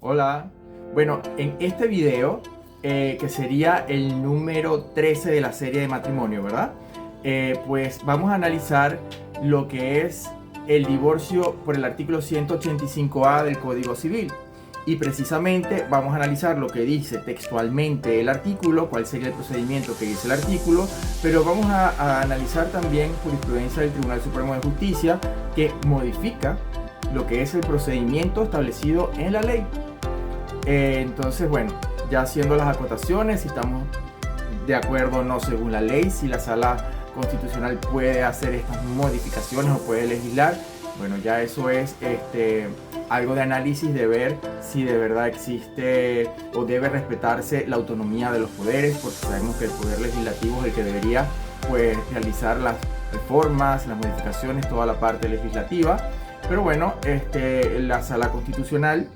Hola. Bueno, en este video, que sería el número 13 de la serie de matrimonio, ¿verdad? Pues vamos a analizar lo que es el divorcio por el artículo 185A del Código Civil. Y precisamente vamos a analizar lo que dice textualmente el artículo, cuál sería el procedimiento que dice el artículo, pero vamos a analizar también jurisprudencia del Tribunal Supremo de Justicia que modifica lo que es el procedimiento establecido en la ley. Entonces, bueno, ya haciendo las acotaciones, si estamos de acuerdo o no según la ley, si la sala constitucional puede hacer estas modificaciones o puede legislar, bueno, ya eso es algo de análisis de ver si de verdad existe o debe respetarse la autonomía de los poderes, porque sabemos que el poder legislativo es el que debería pues realizar las reformas, las modificaciones, toda la parte legislativa. Pero bueno, la sala constitucional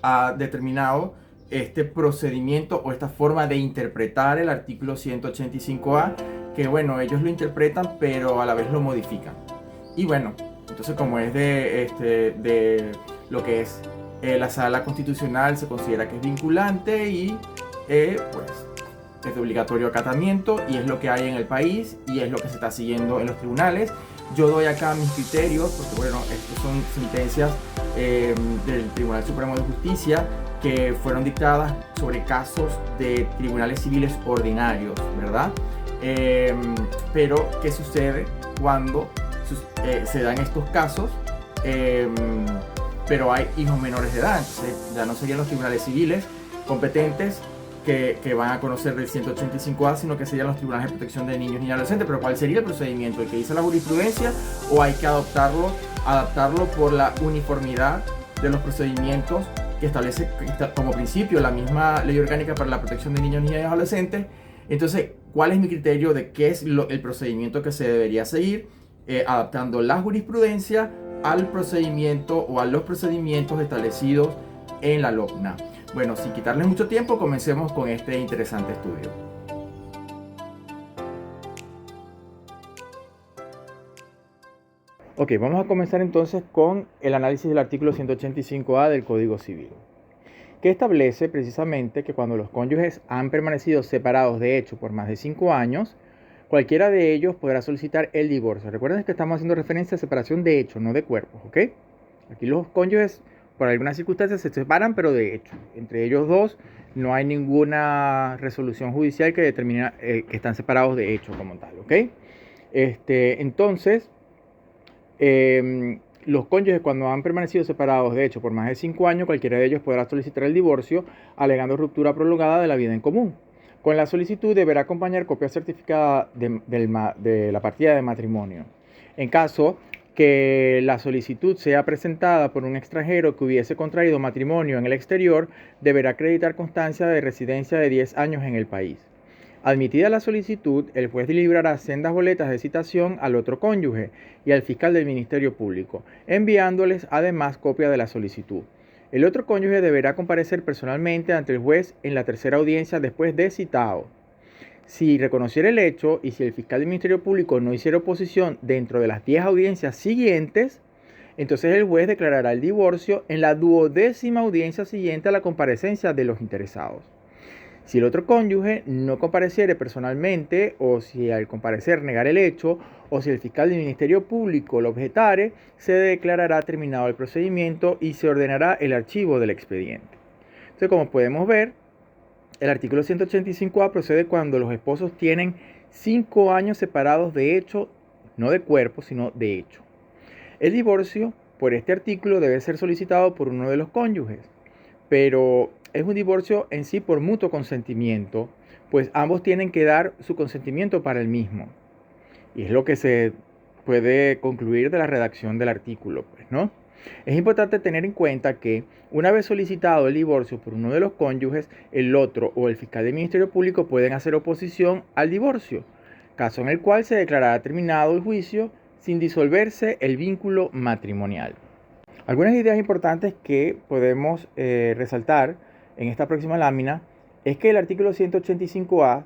ha determinado este procedimiento o esta forma de interpretar el artículo 185A, que bueno, ellos lo interpretan pero a la vez lo modifican. Y bueno, entonces como es de lo que es la sala constitucional, se considera que es vinculante y pues es de obligatorio acatamiento y es lo que hay en el país y es lo que se está siguiendo en los tribunales. Yo doy acá mis criterios porque bueno, estas son sentencias del Tribunal Supremo de Justicia que fueron dictadas sobre casos de tribunales civiles ordinarios, ¿verdad? Pero, ¿qué sucede cuando se dan estos casos? Pero hay hijos menores de edad, entonces ya no serían los tribunales civiles competentes que van a conocer del 185A, sino que serían los tribunales de protección de niños y adolescentes. Pero ¿cuál sería el procedimiento? ¿El que dice la jurisprudencia o hay que adaptarlo por la uniformidad de los procedimientos que establece como principio la misma ley orgánica para la protección de niños, niñas y adolescentes? Entonces, ¿cuál es mi criterio de qué es el procedimiento que se debería seguir? Adaptando la jurisprudencia al procedimiento o a los procedimientos establecidos en la LOCNA. Bueno, sin quitarles mucho tiempo, comencemos con este interesante estudio. Ok, vamos a comenzar entonces con el análisis del artículo 185A del Código Civil, que establece precisamente que cuando los cónyuges han permanecido separados de hecho por más de 5 años, cualquiera de ellos podrá solicitar el divorcio. Recuerden que estamos haciendo referencia a separación de hecho, no de cuerpos, ¿ok? Aquí los cónyuges por algunas circunstancias se separan, pero de hecho, entre ellos dos no hay ninguna resolución judicial que determine que están separados de hecho como tal, ¿ok? Entonces, los cónyuges cuando han permanecido separados de hecho por más de 5 años, cualquiera de ellos podrá solicitar el divorcio alegando ruptura prolongada de la vida en común. Con la solicitud deberá acompañar copia certificada de la partida de matrimonio. En caso que la solicitud sea presentada por un extranjero que hubiese contraído matrimonio en el exterior, deberá acreditar constancia de residencia de 10 años en el país. Admitida la solicitud, el juez deliberará sendas boletas de citación al otro cónyuge y al fiscal del Ministerio Público, enviándoles además copia de la solicitud. El otro cónyuge deberá comparecer personalmente ante el juez en la tercera audiencia después de citado. Si reconociera el hecho y si el fiscal del Ministerio Público no hiciera oposición dentro de las 10 audiencias siguientes, entonces el juez declarará el divorcio en la 12ª audiencia siguiente a la comparecencia de los interesados. Si el otro cónyuge no compareciere personalmente, o si al comparecer negara el hecho, o si el fiscal del Ministerio Público lo objetare, se declarará terminado el procedimiento y se ordenará el archivo del expediente. Entonces, como podemos ver, el artículo 185A procede cuando los esposos tienen 5 años separados de hecho, no de cuerpo, sino de hecho. El divorcio por este artículo debe ser solicitado por uno de los cónyuges, pero es un divorcio en sí por mutuo consentimiento, pues ambos tienen que dar su consentimiento para el mismo. Y es lo que se puede concluir de la redacción del artículo, pues, ¿no? Es importante tener en cuenta que una vez solicitado el divorcio por uno de los cónyuges, el otro o el fiscal del Ministerio Público pueden hacer oposición al divorcio, caso en el cual se declarará terminado el juicio sin disolverse el vínculo matrimonial. Algunas ideas importantes que podemos resaltar en esta próxima lámina es que el artículo 185A,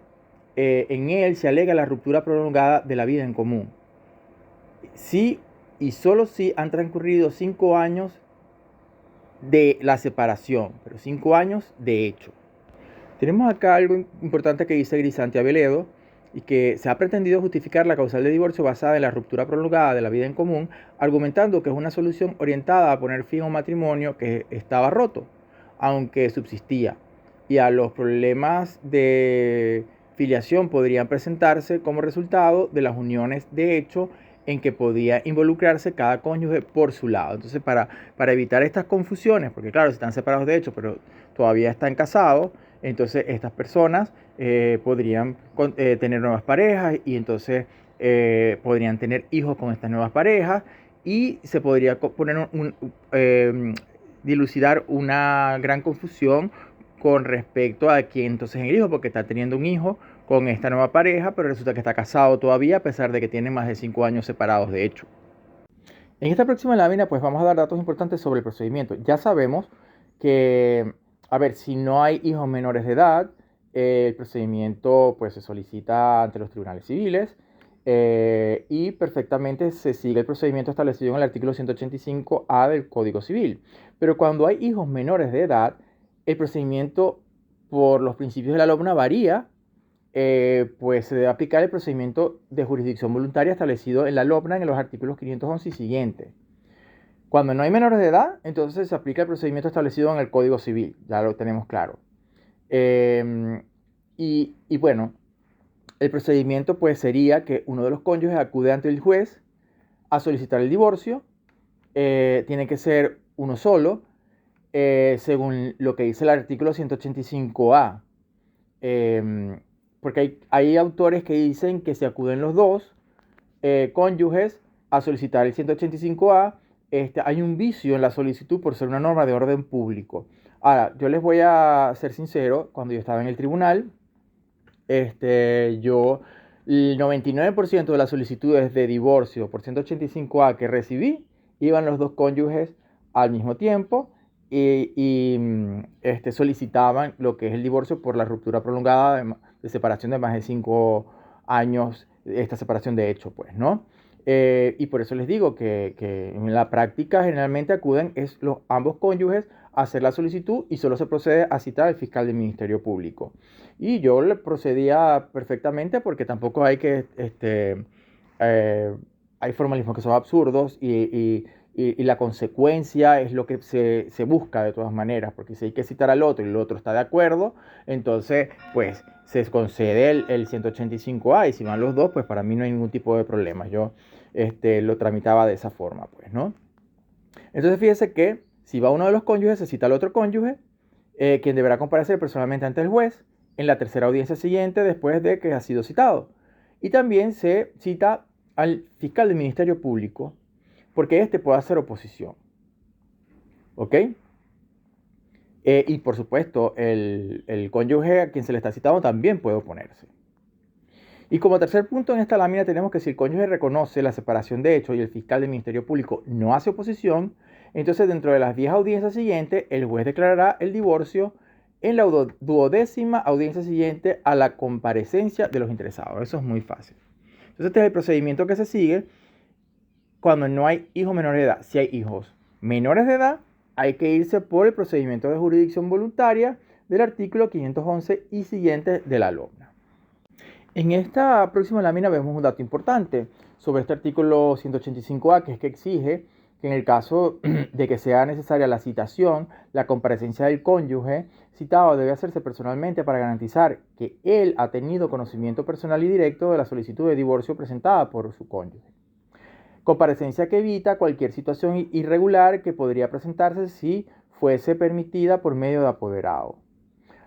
en él se alega la ruptura prolongada de la vida en común. Sí y solo si han transcurrido 5 años de la separación, pero 5 años de hecho. Tenemos acá algo importante que dice Grisanti Aveledo, y que se ha pretendido justificar la causal de divorcio basada en la ruptura prolongada de la vida en común, argumentando que es una solución orientada a poner fin a un matrimonio que estaba roto, aunque subsistía, y a los problemas de filiación podrían presentarse como resultado de las uniones de hecho en que podía involucrarse cada cónyuge por su lado. Entonces, para evitar estas confusiones, porque claro, si están separados de hecho, pero todavía están casados, entonces estas personas podrían tener nuevas parejas y entonces podrían tener hijos con estas nuevas parejas y se podría poner dilucidar una gran confusión con respecto a quién entonces es el hijo, porque está teniendo un hijo con esta nueva pareja, pero resulta que está casado todavía a pesar de que tienen más de 5 años separados de hecho. En esta próxima lámina pues vamos a dar datos importantes sobre el procedimiento. Ya sabemos que, a ver, si no hay hijos menores de edad, el procedimiento pues se solicita ante los tribunales civiles y perfectamente se sigue el procedimiento establecido en el artículo 185A del Código Civil. Pero cuando hay hijos menores de edad, el procedimiento por los principios de la LOBNA varía, pues se debe aplicar el procedimiento de jurisdicción voluntaria establecido en la LOBNA en los artículos 511 y siguientes. Cuando no hay menores de edad, entonces se aplica el procedimiento establecido en el Código Civil, ya lo tenemos claro. Y bueno, el procedimiento pues sería que uno de los cónyuges acude ante el juez a solicitar el divorcio, tiene que ser uno solo, según lo que dice el artículo 185A. Porque hay autores que dicen que si acuden los dos cónyuges a solicitar el 185A, hay un vicio en la solicitud por ser una norma de orden público. Ahora, yo les voy a ser sincero, cuando yo estaba en el tribunal, yo el 99% de las solicitudes de divorcio por 185A que recibí, iban los dos cónyuges al mismo tiempo y solicitaban lo que es el divorcio por la ruptura prolongada de separación de más de 5 años, esta separación de hecho, pues, ¿no? Y por eso les digo que en la práctica generalmente acuden ambos cónyuges a hacer la solicitud y solo se procede a citar al fiscal del Ministerio Público. Y yo le procedía perfectamente porque tampoco hay que, hay formalismos que son absurdos y la consecuencia es lo que se busca de todas maneras, porque si hay que citar al otro y el otro está de acuerdo, entonces pues se concede el 185A y si van los dos, pues para mí no hay ningún tipo de problema. Yo lo tramitaba de esa forma, pues, ¿no? Entonces fíjese que si va uno de los cónyuges, se cita al otro cónyuge, quien deberá comparecer personalmente ante el juez en la tercera audiencia siguiente después de que ha sido citado. Y también se cita al fiscal del Ministerio Público, porque este puede hacer oposición. ¿Ok? Y por supuesto, el cónyuge a quien se le está citando también puede oponerse. Y como tercer punto en esta lámina tenemos que si el cónyuge reconoce la separación de hecho y el fiscal del Ministerio Público no hace oposición, entonces dentro de las 10 audiencias siguientes, el juez declarará el divorcio en la 12ª audiencia siguiente a la comparecencia de los interesados. Eso es muy fácil. Entonces este es el procedimiento que se sigue cuando no hay hijos menores de edad. Si hay hijos menores de edad, hay que irse por el procedimiento de jurisdicción voluntaria del artículo 511 y siguientes de la LOBNA. En esta próxima lámina vemos un dato importante sobre este artículo 185A, que es que exige que en el caso de que sea necesaria la citación, la comparecencia del cónyuge citado debe hacerse personalmente para garantizar que él ha tenido conocimiento personal y directo de la solicitud de divorcio presentada por su cónyuge. Comparecencia que evita cualquier situación irregular que podría presentarse si fuese permitida por medio de apoderado.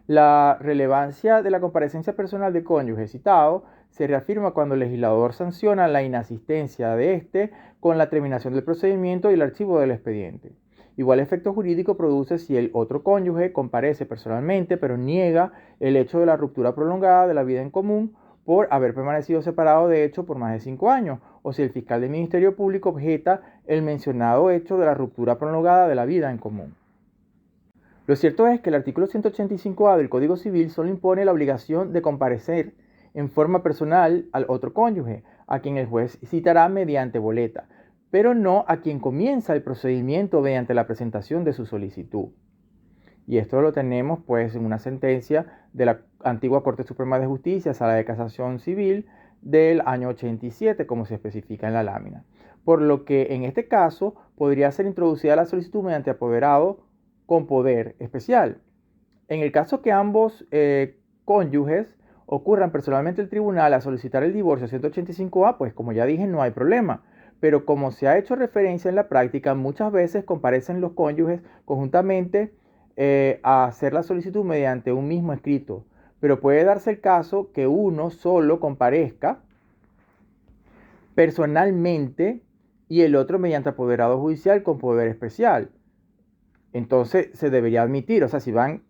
La relevancia de la comparecencia personal del cónyuge citado se reafirma cuando el legislador sanciona la inasistencia de éste con la terminación del procedimiento y el archivo del expediente. Igual efecto jurídico produce si el otro cónyuge comparece personalmente pero niega el hecho de la ruptura prolongada de la vida en común por haber permanecido separado de hecho por más de 5 años, o si el fiscal del Ministerio Público objeta el mencionado hecho de la ruptura prolongada de la vida en común. Lo cierto es que el artículo 185A del Código Civil solo impone la obligación de comparecer en forma personal al otro cónyuge, a quien el juez citará mediante boleta, pero no a quien comienza el procedimiento mediante la presentación de su solicitud. Y esto lo tenemos pues en una sentencia de la antigua Corte Suprema de Justicia, Sala de Casación Civil, del año 87, como se especifica en la lámina. Por lo que en este caso podría ser introducida la solicitud mediante apoderado con poder especial. En el caso que ambos cónyuges ocurran personalmente al tribunal a solicitar el divorcio 185A, pues como ya dije, no hay problema. Pero como se ha hecho referencia en la práctica, muchas veces comparecen los cónyuges conjuntamente a hacer la solicitud mediante un mismo escrito. Pero puede darse el caso que uno solo comparezca personalmente y el otro mediante apoderado judicial con poder especial. Entonces se debería admitir, o sea, si van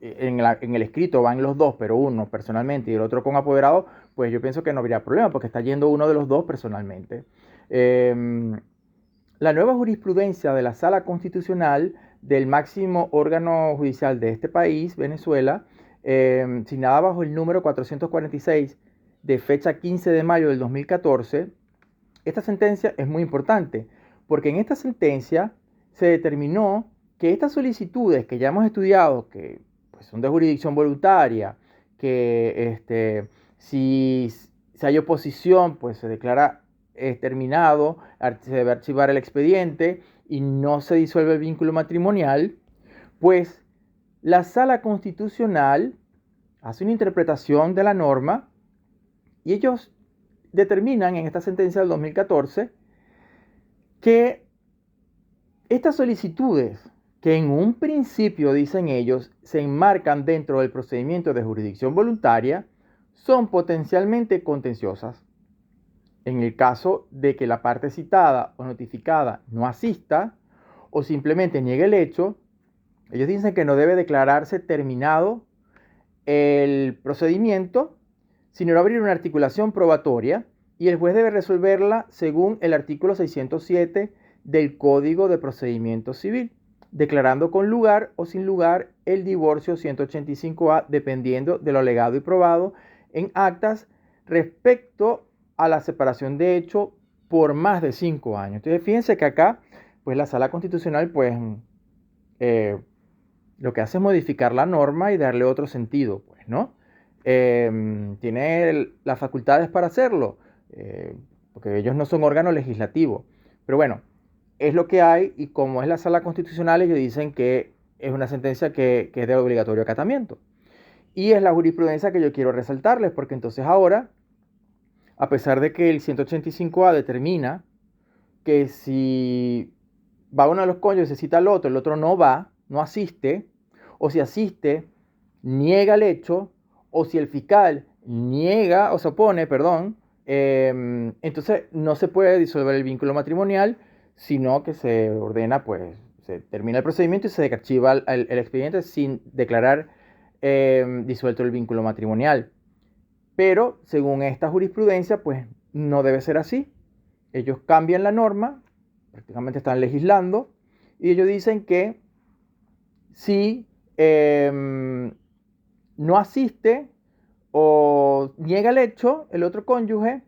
en el escrito van los dos, pero uno personalmente y el otro con apoderado, pues yo pienso que no habría problema porque está yendo uno de los dos personalmente. La nueva jurisprudencia de la Sala Constitucional del máximo órgano judicial de este país, Venezuela, signada bajo el número 446 de fecha 15 de mayo del 2014, esta sentencia es muy importante porque en esta sentencia se determinó que estas solicitudes que ya hemos estudiado, que pues, son de jurisdicción voluntaria, que si hay oposición, pues se declara terminado, se debe archivar el expediente y no se disuelve el vínculo matrimonial, pues la Sala Constitucional hace una interpretación de la norma y ellos determinan en esta sentencia del 2014 que estas solicitudes que en un principio, dicen ellos, se enmarcan dentro del procedimiento de jurisdicción voluntaria, son potencialmente contenciosas. En el caso de que la parte citada o notificada no asista o simplemente niegue el hecho, ellos dicen que no debe declararse terminado el procedimiento, sino abrir una articulación probatoria y el juez debe resolverla según el artículo 607 del Código de Procedimiento Civil, declarando con lugar o sin lugar el divorcio 185A, dependiendo de lo alegado y probado en actas respecto a la separación de hecho por más de 5 años. Entonces, fíjense que acá, pues la Sala Constitucional, pues, lo que hace es modificar la norma y darle otro sentido, pues, ¿no? Tiene las facultades para hacerlo, porque ellos no son órgano legislativo. Pero bueno, es lo que hay y como es la Sala Constitucional, ellos dicen que es una sentencia que es de obligatorio acatamiento. Y es la jurisprudencia que yo quiero resaltarles, porque entonces ahora, a pesar de que el 185A determina que si va uno de los cónyuges, se cita al otro, el otro no va, no asiste, o si asiste, niega el hecho, o si el fiscal niega o se opone, perdón, entonces no se puede disolver el vínculo matrimonial, sino que se ordena, pues, se termina el procedimiento y se archiva el expediente sin declarar disuelto el vínculo matrimonial. Pero, según esta jurisprudencia, pues, no debe ser así. Ellos cambian la norma, prácticamente están legislando, y ellos dicen que si no asiste o niega el hecho, el otro cónyuge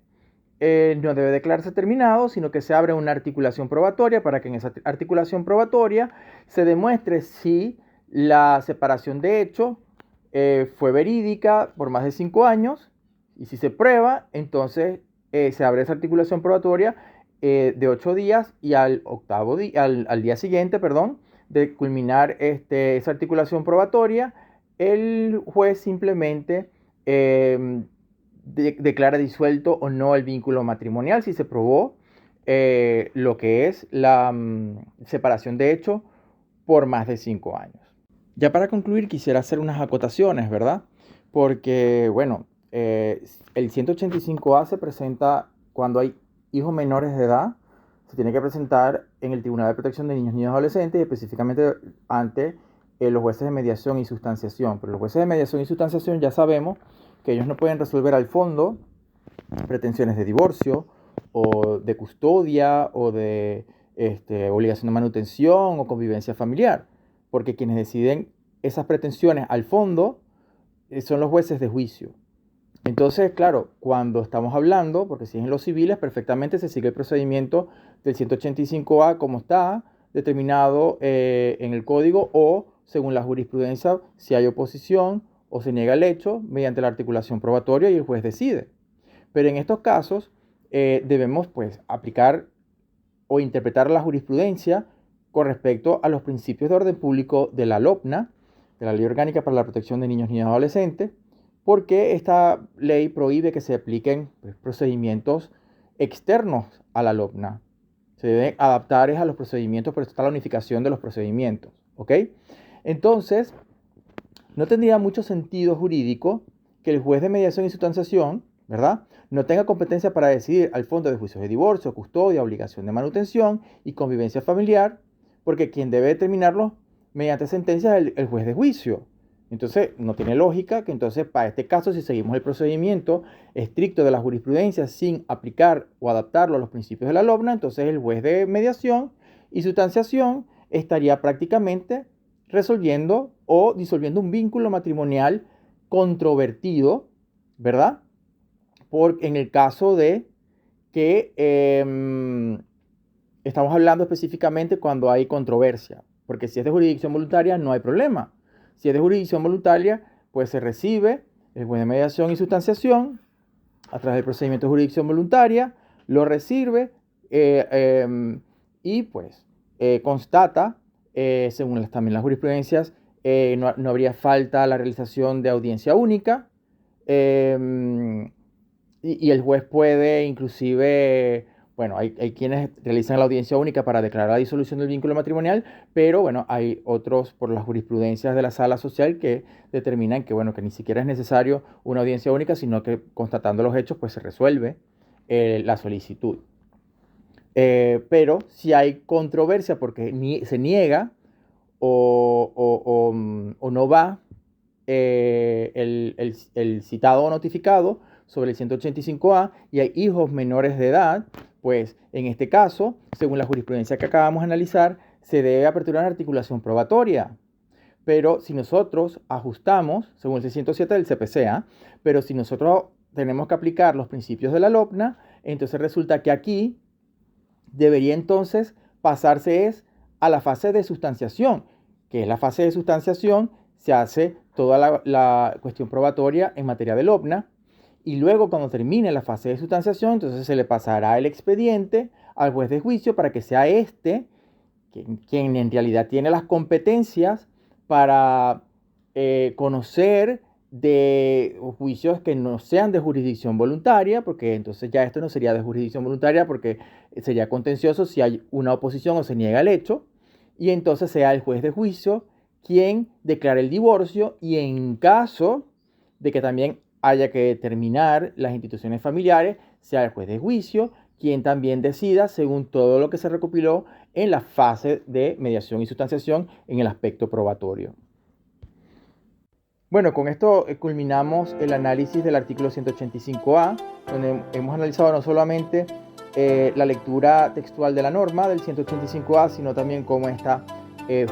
no debe declararse terminado, sino que se abre una articulación probatoria para que en esa articulación probatoria se demuestre si la separación de hecho fue verídica por más de 5 años y si se prueba, entonces se abre esa articulación probatoria de 8 días y al día siguiente, perdón, de culminar esa articulación probatoria, el juez simplemente declara disuelto o no el vínculo matrimonial si se probó lo que es la separación de hecho por más de 5 años. Ya para concluir quisiera hacer unas acotaciones, ¿verdad? Porque, bueno, el 185A se presenta cuando hay hijos menores de edad, se tiene que presentar en el Tribunal de Protección de Niños, Niñas y Adolescentes, específicamente ante los jueces de mediación y sustanciación. Pero los jueces de mediación y sustanciación ya sabemos que ellos no pueden resolver al fondo pretensiones de divorcio o de custodia o de obligación de manutención o convivencia familiar, porque quienes deciden esas pretensiones al fondo son los jueces de juicio. Entonces, claro, cuando estamos hablando, porque si es en los civiles, perfectamente se sigue el procedimiento del 185A como está determinado en el código, o según la jurisprudencia, si hay oposición o se niega el hecho mediante la articulación probatoria y el juez decide. Pero en estos casos debemos pues aplicar o interpretar la jurisprudencia con respecto a los principios de orden público de la LOPNA, de la Ley Orgánica para la Protección de Niños, Niñas y Adolescentes, porque esta ley prohíbe que se apliquen pues, procedimientos externos a la LOPNA. Se deben adaptar a los procedimientos, por eso está la unificación de los procedimientos, ¿ok? Entonces, no tendría mucho sentido jurídico que el juez de mediación y sustanciación, ¿verdad?, no tenga competencia para decidir al fondo de juicios de divorcio, custodia, obligación de manutención y convivencia familiar, porque quien debe determinarlo mediante sentencia es el juez de juicio. Entonces, no tiene lógica que entonces para este caso, si seguimos el procedimiento estricto de la jurisprudencia sin aplicar o adaptarlo a los principios de la LOPNA, entonces el juez de mediación y sustanciación estaría prácticamente resolviendo o disolviendo un vínculo matrimonial controvertido, ¿verdad? En el caso de que estamos hablando específicamente cuando hay controversia, porque si es de jurisdicción voluntaria no hay problema. Si es de jurisdicción voluntaria, pues se recibe el juez de mediación y sustanciación a través del procedimiento de jurisdicción voluntaria, lo recibe y pues constata, según también las jurisprudencias, no habría falta la realización de audiencia única, y el juez puede inclusive, bueno, hay quienes realizan la audiencia única para declarar la disolución del vínculo matrimonial, pero bueno, hay otros por las jurisprudencias de la sala social que determinan que, bueno, que ni siquiera es necesario una audiencia única, sino que constatando los hechos, pues se resuelve la solicitud. Pero si hay controversia porque se niega o no va el citado o notificado sobre el 185A y hay hijos menores de edad, pues en este caso, según la jurisprudencia que acabamos de analizar, se debe aperturar una articulación probatoria. Pero si nosotros ajustamos, según el 607 del CPCA, pero si nosotros tenemos que aplicar los principios de la LOPNA, entonces resulta que aquí debería entonces pasarse a la fase de sustanciación, que es la fase de sustanciación, se hace toda la cuestión probatoria en materia de LOPNA, y luego cuando termine la fase de sustanciación, entonces se le pasará el expediente al juez de juicio para que sea quien en realidad tiene las competencias para conocer de juicios que no sean de jurisdicción voluntaria, porque entonces ya esto no sería de jurisdicción voluntaria porque sería contencioso si hay una oposición o se niega el hecho, y entonces sea el juez de juicio quien declare el divorcio, y en caso de que también haya que terminar las instituciones familiares, sea el juez de juicio quien también decida según todo lo que se recopiló en la fase de mediación y sustanciación en el aspecto probatorio. Bueno, con esto culminamos el análisis del artículo 185A, donde hemos analizado no solamente la lectura textual de la norma del 185A, sino también cómo esta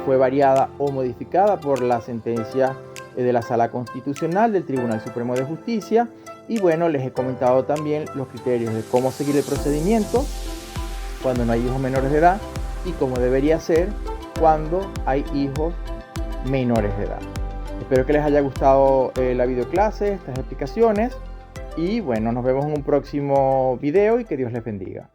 fue variada o modificada por la sentencia de la Sala Constitucional del Tribunal Supremo de Justicia. Y bueno, les he comentado también los criterios de cómo seguir el procedimiento cuando no hay hijos menores de edad y cómo debería ser cuando hay hijos menores de edad. Espero que les haya gustado la videoclase, estas explicaciones, y bueno, nos vemos en un próximo video y que Dios les bendiga.